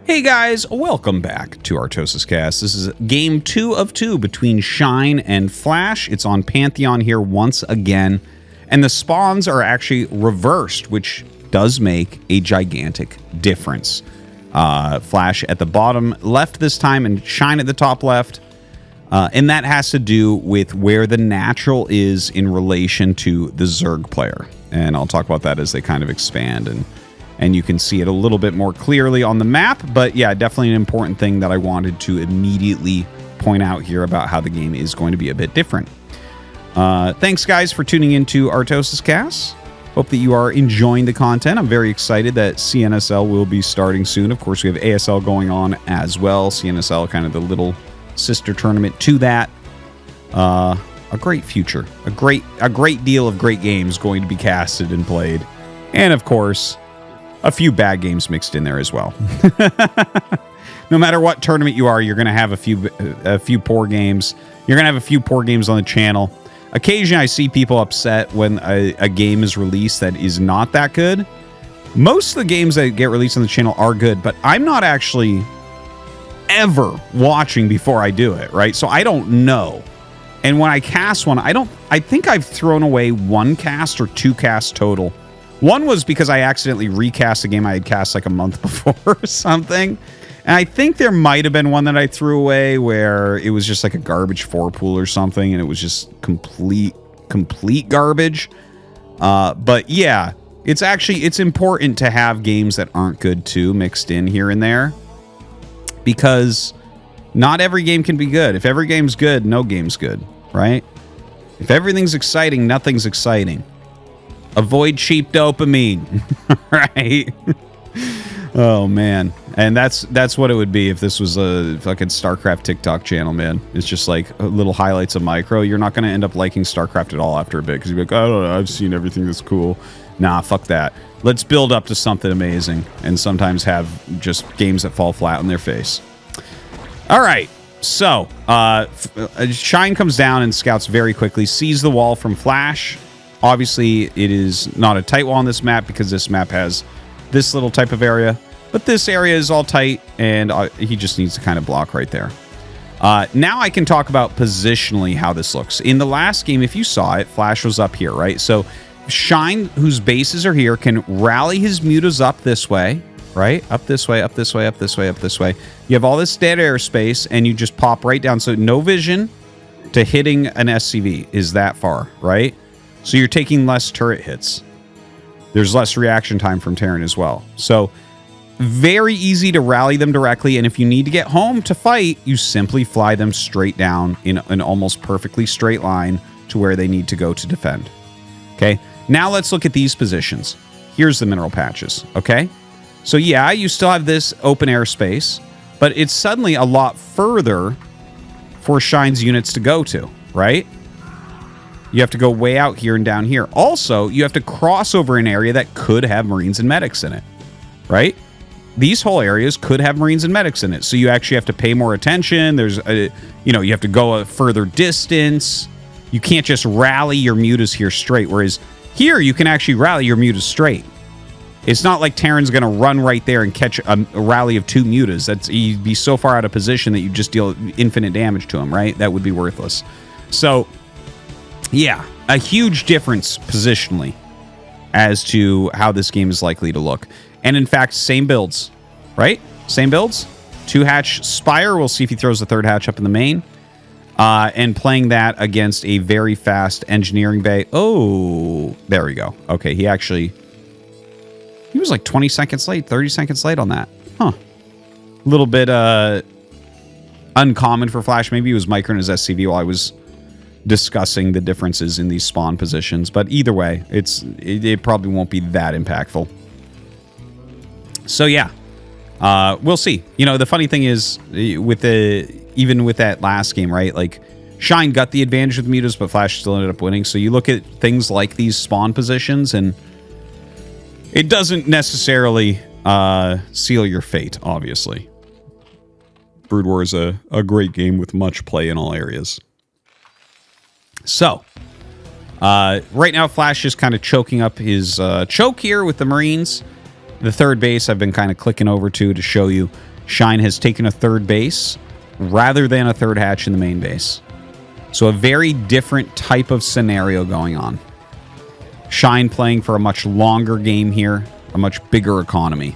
Hey guys, welcome back to ArtosisCasts. This is game 2 of 2 between Shine and Flash. It's on Pantheon here once again, and the spawns are actually reversed, which does make a gigantic difference. Flash at the bottom left this time and Shine at the top left, and that has to do with where the natural is in relation to the Zerg player. And I'll talk about that as they kind of expand, and you can see it a little bit more clearly on the map. But yeah, definitely an important thing that I wanted to immediately point out here about how the game is going to be a bit different. Thanks, guys, for tuning into ArtosisCasts. Hope that you are enjoying the content. I'm very excited that CNSL will be starting soon. Of course, we have ASL going on as well. CNSL, kind of the little sister tournament to that. A great future. A great deal of great games going to be casted and played. And, of course, a few bad games mixed in there as well. No matter what tournament you are, you're going to have a few poor games. You're going to have a few poor games on the channel. Occasionally, I see people upset when a game is released that is not that good. Most of the games that get released on the channel are good, but I'm not actually ever watching before I do it, right? So I don't know. And when I cast one, I think I've thrown away one cast or two casts total. One was because I accidentally recast a game I had cast like a month before or something. And I think there might have been one that I threw away where it was just like a garbage 4-pool or something, and it was just complete garbage. But yeah, it's important to have games that aren't good too mixed in here and there, because not every game can be good. If every game's good, no game's good, right? If everything's exciting, nothing's exciting. Avoid cheap dopamine, right? Oh, man. And that's what it would be if this was a fucking StarCraft TikTok channel, man. It's just like little highlights of micro. You're not going to end up liking StarCraft at all after a bit, because you're like, I don't know, I've seen everything that's cool. Nah, fuck that. Let's build up to something amazing and sometimes have just games that fall flat on their face. All right. So, Shine comes down and scouts very quickly, sees the wall from Flash. Obviously, it is not a tight wall on this map because this map has this little type of area. But this area is all tight, and he just needs to kind of block right there. Now I can talk about positionally how this looks. In the last game, if you saw it, Flash was up here, right? So Shine, whose bases are here, can rally his mutas up this way, right? Up this way, up this way, up this way, up this way. You have all this dead airspace, and you just pop right down. So no vision to hitting an SCV is that far, right? So you're taking less turret hits. There's less reaction time from Terran as well. So very easy to rally them directly. And if you need to get home to fight, you simply fly them straight down in an almost perfectly straight line to where they need to go to defend. Okay. Now let's look at these positions. Here's the mineral patches. Okay. So yeah, you still have this open airspace, but it's suddenly a lot further for Shine's units to go to, right? You have to go way out here and down here. Also, you have to cross over an area that could have Marines and medics in it, right? These whole areas could have Marines and medics in it. So you actually have to pay more attention. You have to go a further distance. You can't just rally your mutas here straight. Whereas here, you can actually rally your mutas straight. It's not like Terran's going to run right there and catch a rally of 2 mutas. You'd be so far out of position that you just deal infinite damage to him, right? That would be worthless. So yeah, a huge difference positionally as to how this game is likely to look. And in fact, same builds, right? Same builds. 2-hatch Spire. We'll see if he throws the 3rd hatch up in the main. And playing that against a very fast engineering bay. Oh, there we go. Okay, he was like 20 seconds late, 30 seconds late on that. Huh. A little bit uncommon for Flash. Maybe he was microing his SCV while I was discussing the differences in these spawn positions, but either way, it probably won't be that impactful. So yeah, we'll see. You know, the funny thing is, even with that last game, right? Like, Shine got the advantage with mutas, but Flash still ended up winning. So you look at things like these spawn positions, and it doesn't necessarily seal your fate. Obviously, Brood War is a great game with much play in all areas. So, right now, Flash is kind of choking up his choke here with the Marines. The third base I've been kind of clicking over to show you. Shine has taken a third base rather than a third hatch in the main base. So a very different type of scenario going on. Shine playing for a much longer game here, a much bigger economy.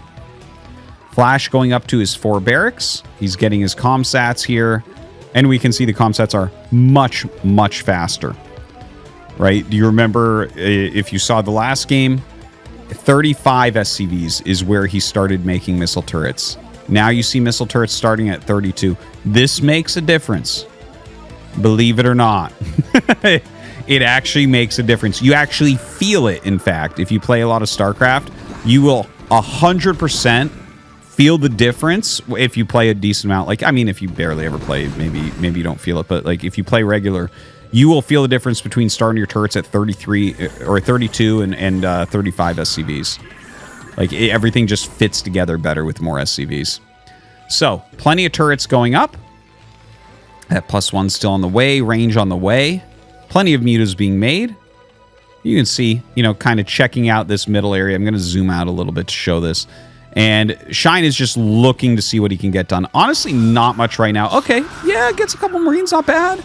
Flash going up to his 4 barracks. He's getting his comsats here. And we can see the comsats are much, much faster. Right? Do you remember, if you saw the last game, 35 SCVs is where he started making missile turrets. Now you see missile turrets starting at 32. This makes a difference. Believe it or not. It actually makes a difference. You actually feel it, in fact. If you play a lot of StarCraft, you will 100% feel the difference if you play a decent amount. Like, I mean, if you barely ever play, maybe you don't feel it. But, like, if you play regular, you will feel the difference between starting your turrets at 33 or 32 and 35 SCVs. Like, everything just fits together better with more SCVs. So, plenty of turrets going up. That +1 still on the way. Range on the way. Plenty of mutas being made. You can see, you know, kind of checking out this middle area. I'm going to zoom out a little bit to show this. And Shine is just looking to see what he can get done. Honestly, not much right now. Okay, yeah, gets a couple Marines, not bad.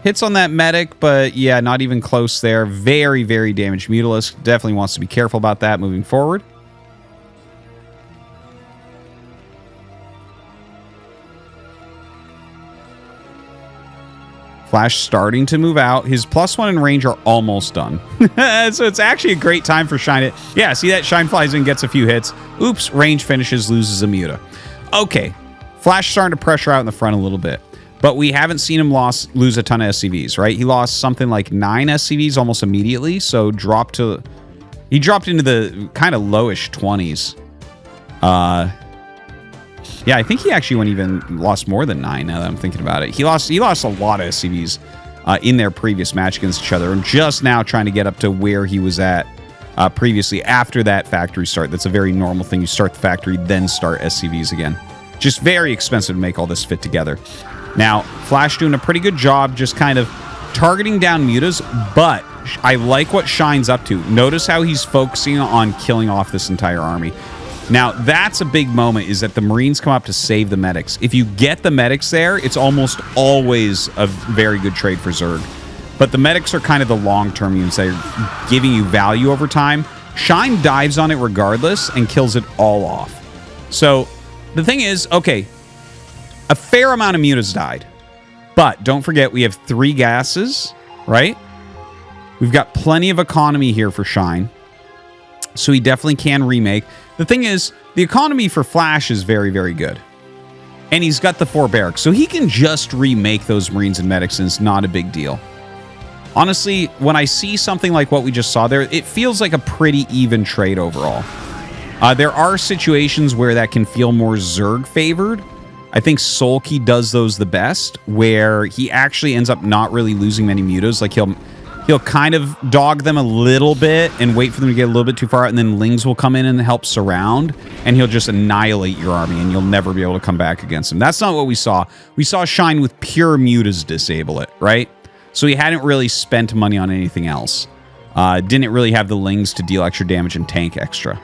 Hits on that medic, but yeah, not even close there. Very, very damaged Mutalisk. Definitely wants to be careful about that moving forward. Flash starting to move out. His +1 and range are almost done. So it's actually a great time for Shine. Yeah, see that? Shine flies in, gets a few hits. Oops, range finishes, loses a muta. Okay, Flash starting to pressure out in the front a little bit. But we haven't seen him lose a ton of SCVs, right? He lost something like 9 SCVs almost immediately, so he dropped into the kind of lowish 20s. Yeah, I think he actually went even lost more than 9 now that I'm thinking about it. He lost a lot of SCVs in their previous match against each other, and just now trying to get up to where he was at previously after that factory start. That's a very normal thing. You start the factory, then start SCVs again. Just very expensive to make all this fit together. Now, Flash doing a pretty good job just kind of targeting down mutas, but I like what Shine's up to. Notice how he's focusing on killing off this entire army. Now, that's a big moment, is that the Marines come up to save the medics. If you get the medics there, it's almost always a very good trade for Zerg. But the medics are kind of the long-term units that are giving you value over time. Shine dives on it regardless and kills it all off. So, the thing is, okay, a fair amount of mutas died. But don't forget, we have 3 gases, right? We've got plenty of economy here for Shine. So he definitely can remake. The thing is, the economy for Flash is very, very good. And he's got the 4 barracks. So he can just remake those Marines and medics, and it's not a big deal. Honestly, when I see something like what we just saw there, it feels like a pretty even trade overall. There are situations where that can feel more Zerg favored. I think Solkey does those the best, where he actually ends up not really losing many mutas. Like, he'll kind of dog them a little bit and wait for them to get a little bit too far out, and then Lings will come in and help surround, and he'll just annihilate your army, and you'll never be able to come back against him. That's not what we saw. We saw Shine with pure mutas disable it, right? So he hadn't really spent money on anything else. Didn't really have the Lings to deal extra damage and tank extra.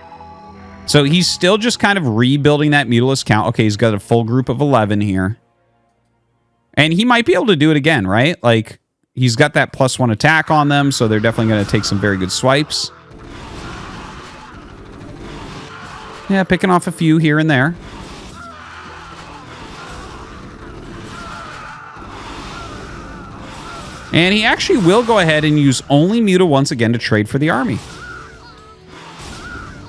So he's still just kind of rebuilding that Mutalisk count. Okay, he's got a full group of 11 here. And he might be able to do it again, right? Like, he's got that +1 attack on them, so they're definitely going to take some very good swipes. Yeah, picking off a few here and there. And he actually will go ahead and use only Muta once again to trade for the army.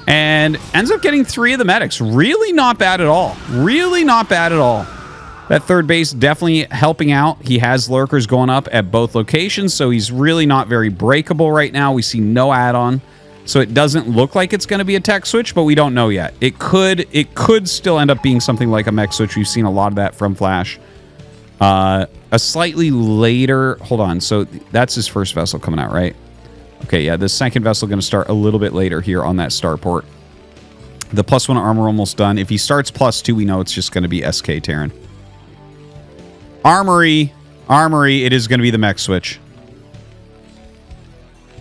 And ends up getting 3 of the medics. Really not bad at all. Really not bad at all. That third base definitely helping out. He has lurkers going up at both locations, so he's really not very breakable right now. We see no add-on, so it doesn't look like it's going to be a tech switch, but we don't know yet. It could still end up being something like a mech switch. We've seen a lot of that from Flash. A slightly later... Hold on. So that's his first vessel coming out, right? Okay, yeah. The second vessel going to start a little bit later here on that starport. The +1 armor almost done. If he starts +2, we know it's just going to be SK Terran. Armory. It is going to be the mech switch.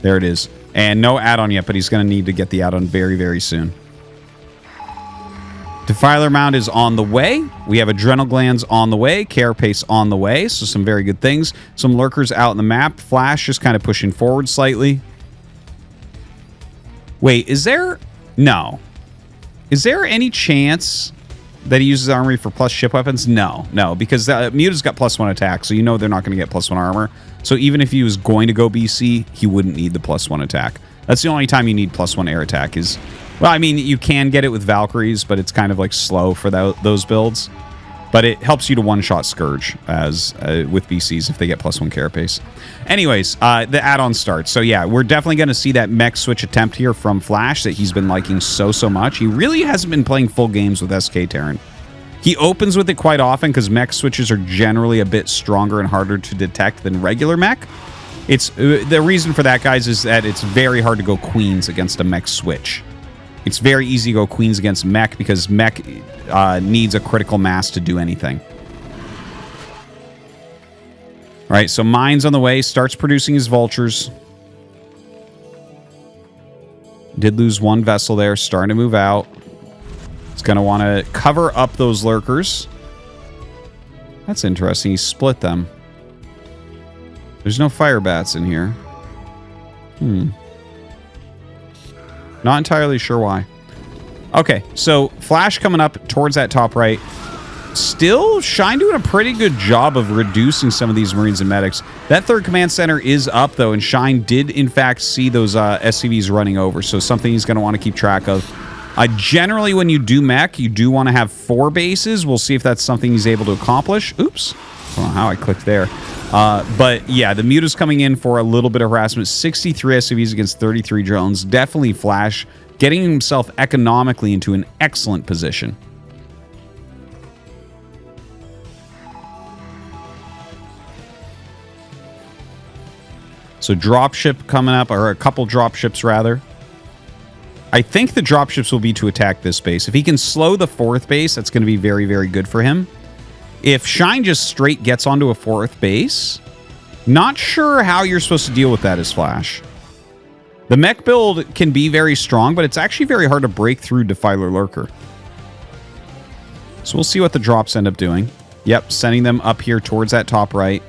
There it is. And no add-on yet, but he's going to need to get the add-on very, very soon. Defiler Mound is on the way. We have Adrenal Glands on the way. Carapace on the way. So some very good things. Some lurkers out in the map. Flash just kind of pushing forward slightly. Wait, is there... No. Is there any chance that he uses armory for plus ship weapons? No. No, because Muta's got +1 attack, so you know they're not going to get +1 armor. So even if he was going to go BC, he wouldn't need the +1 attack. That's the only time you need +1 air attack is... Well, I mean, you can get it with Valkyries, but it's kind of like slow for those builds. But it helps you to one-shot Scourge as with BCs if they get +1 carapace. Anyways, the add-on starts. So yeah, we're definitely going to see that mech switch attempt here from Flash that he's been liking so much. He really hasn't been playing full games with SK Terran. He opens with it quite often because mech switches are generally a bit stronger and harder to detect than regular mech. It's the reason for that, guys, is that it's very hard to go queens against a mech switch. It's very easy to go queens against mech because mech needs a critical mass to do anything. All right, so Mine's on the way. Starts producing his vultures. Did lose one vessel there. Starting to move out. He's going to want to cover up those lurkers. That's interesting. He split them. There's no fire bats in here. Not entirely sure why. Okay, so Flash coming up towards that top right. Still, Shine doing a pretty good job of reducing some of these Marines and Medics. That third command center is up, though, and Shine did, in fact, see those SCVs running over, so something he's going to want to keep track of. Generally, when you do mech, you do want to have 4 bases. We'll see if that's something he's able to accomplish. Oops. I don't know how I clicked there. But yeah, the Muta's coming in for a little bit of harassment. 63 SCVs against 33 drones. Definitely Flash getting himself economically into an excellent position. So dropship coming up, or a couple dropships rather. I think the dropships will be to attack this base. If he can slow the 4th base, that's going to be very, very good for him. If Shine just straight gets onto a 4th base, not sure how you're supposed to deal with that as Flash. The mech build can be very strong, but it's actually very hard to break through Defiler Lurker. So we'll see what the drops end up doing. Yep, sending them up here towards that top right.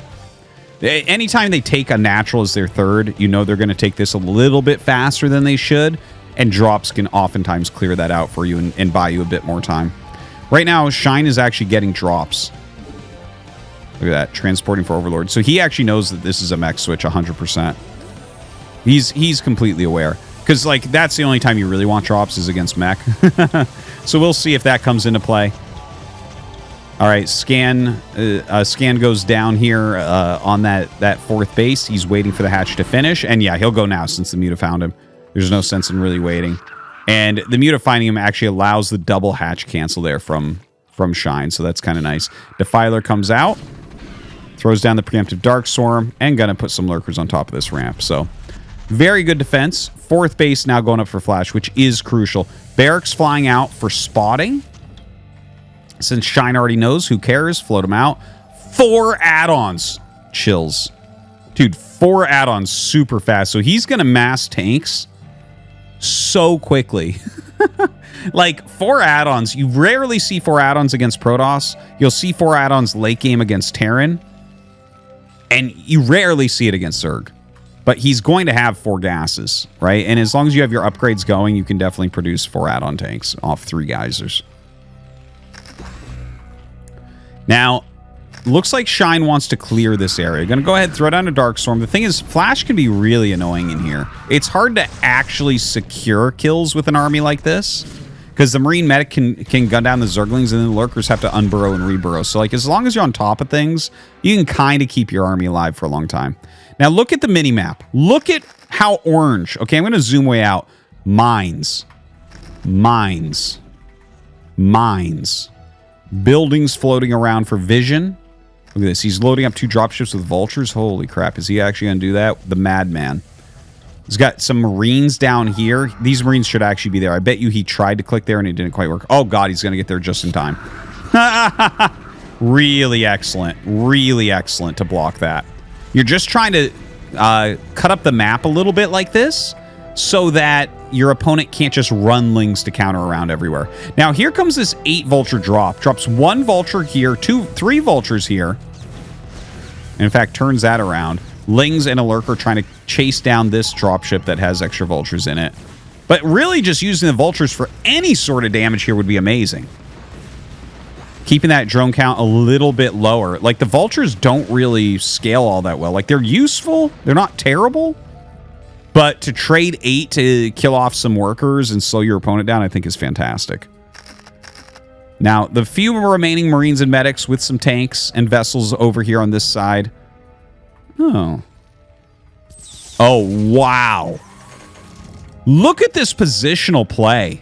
Anytime they take a natural as their 3rd, you know they're going to take this a little bit faster than they should, and drops can oftentimes clear that out for you and buy you a bit more time. Right now, Shine is actually getting drops. Look at that, transporting for Overlord. So he actually knows that this is a mech switch 100%. He's completely aware. Because, like, that's the only time you really want drops is against mech. So we'll see if that comes into play. All right, Scan goes down here on that 4th base. He's waiting for the hatch to finish. And yeah, he'll go now since the Muta found him. There's no sense in really waiting. And the Muta finding him actually allows the double hatch cancel there from Shine. So that's kind of nice. Defiler comes out. Throws down the preemptive Dark Swarm. And going to put some lurkers on top of this ramp. So very good defense. 4th base now going up for Flash, which is crucial. Barracks flying out for spotting. Since Shine already knows, who cares? Float him out. 4 add-ons. Chills. Dude, 4 add-ons super fast. So he's going to mass tanks so quickly. Like, 4 add-ons. You rarely see 4 add-ons against Protoss. You'll see 4 add-ons late game against Terran. And you rarely see it against Zerg. But he's going to have 4 gases, right? And as long as you have your upgrades going, you can definitely produce 4 add-on tanks off 3 geysers. Now, looks like Shine wants to clear this area. Going to go ahead and throw down a Dark Storm. The thing is, Flash can be really annoying in here. It's hard to actually secure kills with an army like this, because the Marine Medic can gun down the Zerglings, and then the Lurkers have to unburrow and reburrow. So, like, as long as you're on top of things, you can kind of keep your army alive for a long time. Now, look at the mini-map. Look at how orange. Okay, I'm going to zoom way out. Mines. Mines. Mines. Buildings floating around for vision. Look at this. He's loading up 2 dropships with vultures. Holy crap. Is he actually going to do that? The madman. He's got some Marines down here. These Marines should actually be there. I bet you he tried to click there and it didn't quite work. Oh, God. He's going to get there just in time. Really excellent. Really excellent to block that. You're just trying to cut up the map a little bit like this so that your opponent can't just run Lings to counter around everywhere. Now, here comes this 8 vulture drop. Drops 1 vulture here, 3 vultures here. And in fact, turns that around. Lings and a lurker trying to chase down this dropship that has extra vultures in it. But really just using the vultures for any sort of damage here would be amazing. Keeping that drone count a little bit lower. Like, the vultures don't really scale all that well. Like, they're useful. They're not terrible. But to trade 8 to kill off some workers and slow your opponent down, I think is fantastic. Now, the few remaining Marines and medics with some tanks and vessels over here on this side. Oh. Oh, wow. Look at this positional play.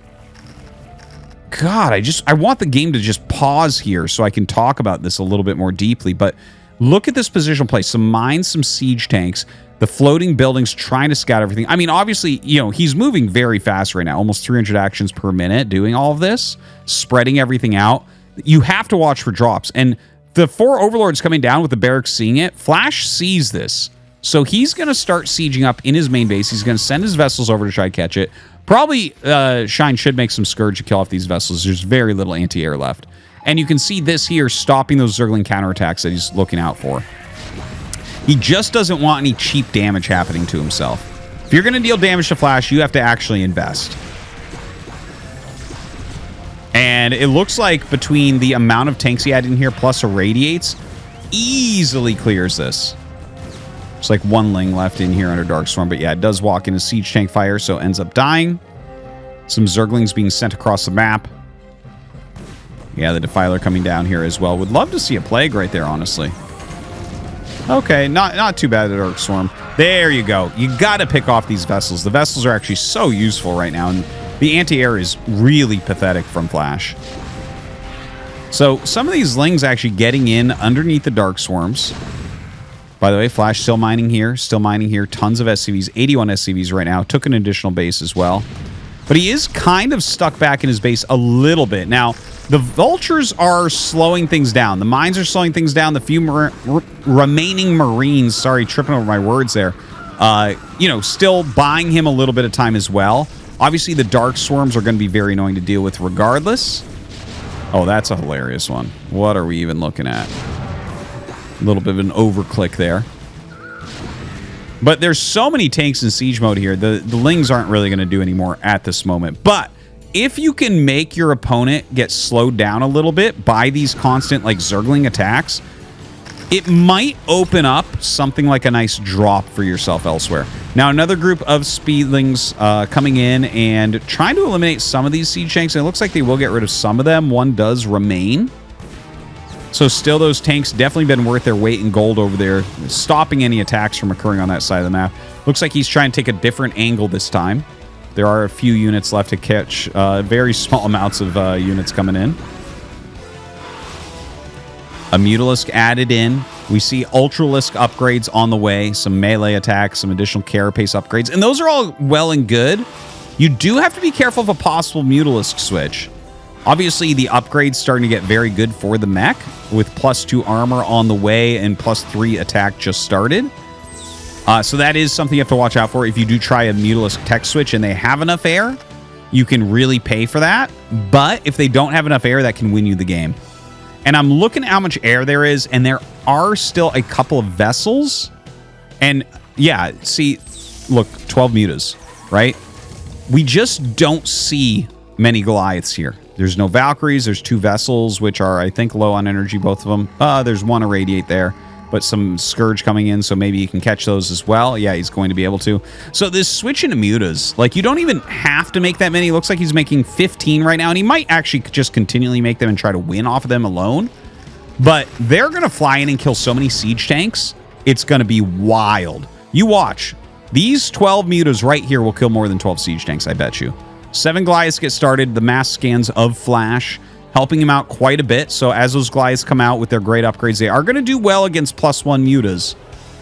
God, I want the game to just pause here so I can talk about this a little bit more deeply. But look at this positional play. Some mines, some siege tanks, the floating buildings trying to scout everything. I mean, obviously, you know, he's moving very fast right now. Almost 300 actions per minute doing all of this, spreading everything out. You have to watch for drops. And the 4 overlords coming down with the barracks seeing it, Flash sees this. So he's going to start sieging up in his main base. He's going to send his vessels over to try to catch it. Probably Shine should make some Scourge to kill off these vessels. There's very little anti-air left. And you can see this here stopping those Zergling counterattacks that he's looking out for. He just doesn't want any cheap damage happening to himself. If you're going to deal damage to Flash, you have to actually invest. And it looks like between the amount of tanks he had in here plus irradiates, easily clears this. It's like 1 Ling left in here under Darkstorm. But yeah, it does walk into siege tank fire, so ends up dying. Some Zerglings being sent across the map. Yeah, the Defiler coming down here as well. Would love to see a Plague right there, honestly. Okay, not too bad at Darkstorm. There you go. You got to pick off these vessels. The vessels are actually so useful right now, and the anti-air is really pathetic from Flash. So some of these Lings actually getting in underneath the Darkstorms. By the way, Flash still mining here, tons of SCVs, 81 SCVs right now, took an additional base as well. But he is kind of stuck back in his base a little bit. Now, the vultures are slowing things down. The mines are slowing things down. The few remaining Marines, sorry, tripping over my words there, you know, still buying him a little bit of time as well. Obviously, the Dark Swarms are going to be very annoying to deal with regardless. Oh, that's a hilarious one. What are we even looking at? A little bit of an overclick there. But there's so many tanks in siege mode here. The Lings aren't really going to do any more at this moment. But if you can make your opponent get slowed down a little bit by these constant, like, Zergling attacks, it might open up something like a nice drop for yourself elsewhere. Now, another group of Speedlings coming in and trying to eliminate some of these siege tanks. And it looks like they will get rid of some of them. One does remain. So still, those tanks definitely been worth their weight in gold over there, stopping any attacks from occurring on that side of the map. Looks like he's trying to take a different angle this time. There are a few units left to catch, very small amounts of units coming in. A Mutalisk added in. We see Ultralisk upgrades on the way, some melee attacks, some additional carapace upgrades, and those are all well and good. You do have to be careful of a possible Mutalisk switch. Obviously, the upgrade's starting to get very good for the mech, with +2 armor on the way and +3 attack just started. So that is something you have to watch out for. If you do try a Mutalisk tech switch and they have enough air, you can really pay for that. But if they don't have enough air, that can win you the game. And I'm looking at how much air there is, and there are still a couple of vessels. And yeah, see, look, 12 mutas, right? We just don't see many Goliaths here. There's no Valkyries. There's 2 vessels, which are, I think, low on energy, both of them. There's 1 irradiate there, but some Scourge coming in, so maybe you can catch those as well. Yeah, he's going to be able to. So this switch into mutas, like, you don't even have to make that many. It looks like he's making 15 right now, and he might actually just continually make them and try to win off of them alone. But they're going to fly in and kill so many siege tanks. It's going to be wild. You watch. These 12 mutas right here will kill more than 12 siege tanks, I bet you. 7 Goliaths get started. The mass scans of Flash helping him out quite a bit. So as those Goliaths come out with their great upgrades, they are going to do well against +1 mutas.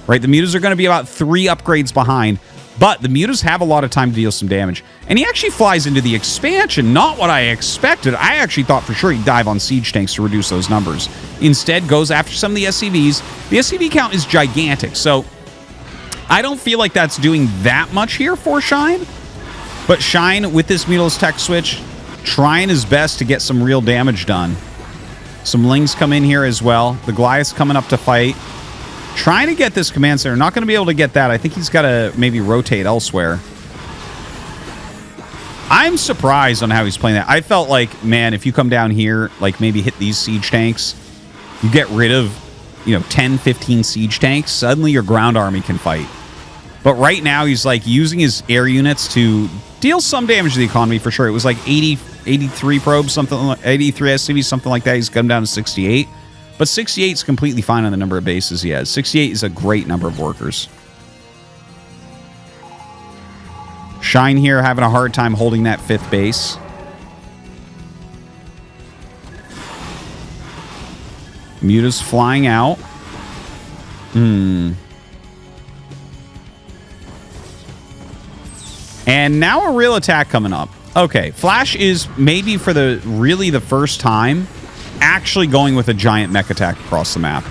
Right? The mutas are going to be about 3 upgrades behind. But the mutas have a lot of time to deal some damage. And he actually flies into the expansion. Not what I expected. I actually thought for sure he'd dive on siege tanks to reduce those numbers. Instead, goes after some of the SCVs. The SCV count is gigantic. So I don't feel like that's doing that much here for Shine. But Shine, with this Mutalisk tech switch, trying his best to get some real damage done. Some Lings come in here as well. The Goliath's coming up to fight. Trying to get this command center. Not going to be able to get that. I think he's got to maybe rotate elsewhere. I'm surprised on how he's playing that. I felt like, man, if you come down here, like maybe hit these siege tanks, you get rid of, 10, 15 siege tanks, suddenly your ground army can fight. But right now, he's like using his air units to deal some damage to the economy for sure. It was like 83 probes, something like 83 SCVs, something like that. He's come down to 68. But 68 is completely fine on the number of bases he has. 68 is a great number of workers. Shine here having a hard time holding that 5th base. Muta's flying out. And now a real attack coming up. Okay, Flash is maybe for the first time actually going with a giant mech attack across the map.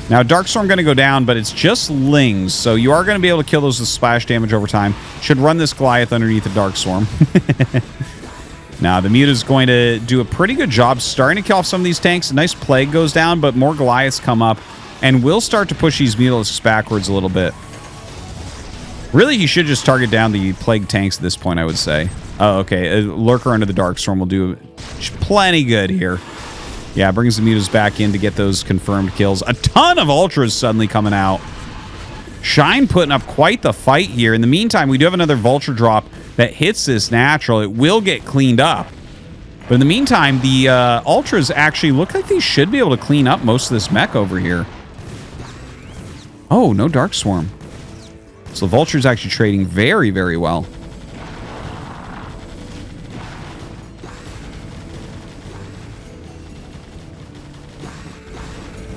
Now, Darkstorm going to go down, but it's just Lings, so you are going to be able to kill those with splash damage over time. Should run this Goliath underneath the Darkstorm. Now, the Muta's going to do a pretty good job starting to kill off some of these tanks. A nice Plague goes down, but more Goliaths come up, and will start to push these Mutalisks backwards a little bit. Really, he should just target down the Plague tanks at this point, I would say. Oh, okay. A Lurker under the Darkstorm will do plenty good here. Yeah, brings the Mutas back in to get those confirmed kills. A ton of Ultras suddenly coming out. Shine putting up quite the fight here. In the meantime, we do have another Vulture drop that hits this natural. It will get cleaned up. But in the meantime, the Ultras actually look like they should be able to clean up most of this mech over here. Oh, no Dark Swarm. So the Vulture's actually trading very, very well.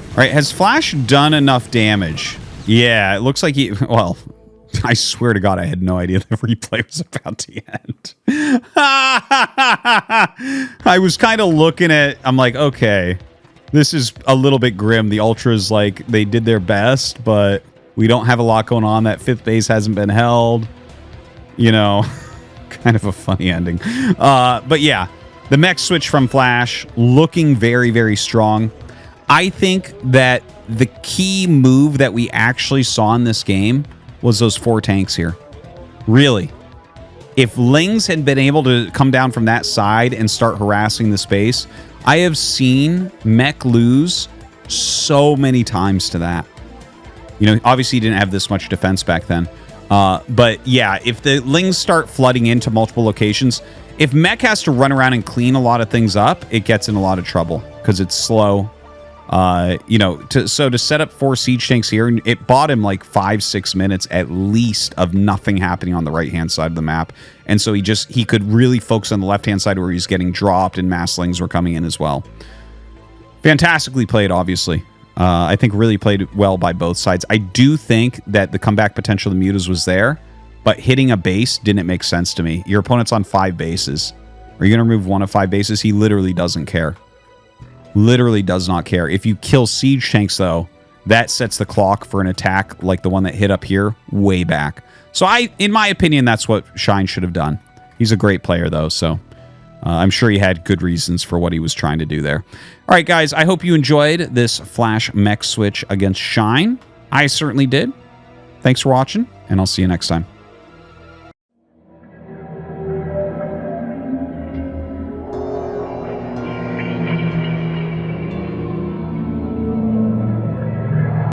All right, has Flash done enough damage? Yeah, it looks like he... Well, I swear to God, I had no idea the replay was about to end. I was kind of looking at... I'm like, okay, this is a little bit grim. The Ultras, like, they did their best, but we don't have a lot going on. That 5th base hasn't been held. Kind of a funny ending. But yeah, the mech switch from Flash looking very, very strong. I think that the key move that we actually saw in this game was those 4 tanks here. Really. If Lings had been able to come down from that side and start harassing the space, I have seen mech lose so many times to that. Obviously he didn't have this much defense back then. But yeah, if the Lings start flooding into multiple locations, if mech has to run around and clean a lot of things up, it gets in a lot of trouble because it's slow. To set up 4 siege tanks here, it bought him like 5-6 minutes at least of nothing happening on the right-hand side of the map. And so he could really focus on the left-hand side where he's getting dropped and masslings were coming in as well. Fantastically played, obviously. I think really played well by both sides. I do think that the comeback potential of the Mutas was there, but hitting a base didn't make sense to me. Your opponent's on 5 bases. Are you going to remove 1 of 5 bases? He literally doesn't care. Literally does not care. If you kill siege tanks, though, that sets the clock for an attack like the one that hit up here way back. So in my opinion, that's what Shine should have done. He's a great player, though, so I'm sure he had good reasons for what he was trying to do there. All right, guys, I hope you enjoyed this Flash mech switch against Shine. I certainly did. Thanks for watching, and I'll see you next time.